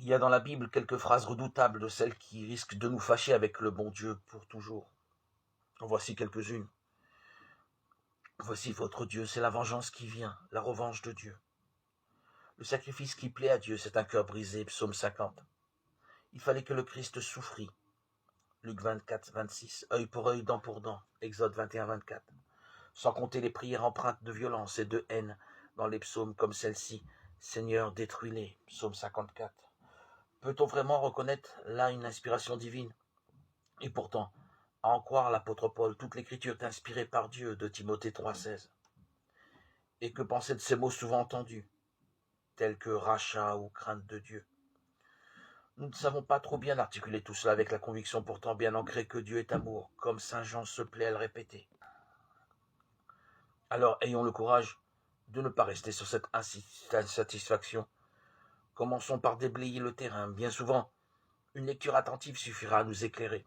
Il y a dans la Bible quelques phrases redoutables de celles qui risquent de nous fâcher avec le bon Dieu pour toujours. En voici quelques-unes. Voici votre Dieu, c'est la vengeance qui vient, la revanche de Dieu. Le sacrifice qui plaît à Dieu, c'est un cœur brisé, psaume 50. Il fallait que le Christ souffrit, Luc 24, 26. Œil pour œil, dent pour dent, Exode 21, 24. Sans compter les prières empreintes de violence et de haine dans les psaumes comme celle-ci. Seigneur, détruis-les, psaume 54. Peut-on vraiment reconnaître là une inspiration divine? Et pourtant, à en croire l'apôtre Paul, toute l'écriture est inspirée par Dieu, de Timothée 3,16. Et que penser de ces mots souvent entendus, tels que rachat ou crainte de Dieu? Nous ne savons pas trop bien articuler tout cela avec la conviction pourtant bien ancrée que Dieu est amour, comme saint Jean se plaît à le répéter. Alors ayons le courage de ne pas rester sur cette insatisfaction. Commençons par déblayer le terrain. Bien souvent, une lecture attentive suffira à nous éclairer.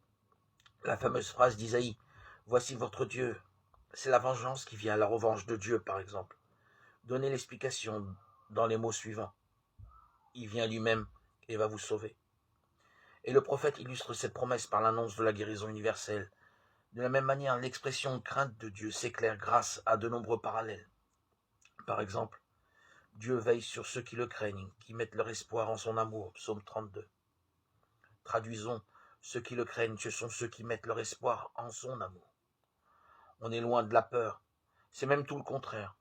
La fameuse phrase d'Isaïe, « Voici votre Dieu », c'est la vengeance qui vient, la revanche de Dieu par exemple. Donnez l'explication dans les mots suivants. Il vient lui-même et va vous sauver. Et le prophète illustre cette promesse par l'annonce de la guérison universelle. De la même manière, l'expression crainte de Dieu s'éclaire grâce à de nombreux parallèles. Par exemple, Dieu veille sur ceux qui le craignent, qui mettent leur espoir en son amour, psaume 32. Traduisons, ceux qui le craignent, ce sont ceux qui mettent leur espoir en son amour. On est loin de la peur, c'est même tout le contraire.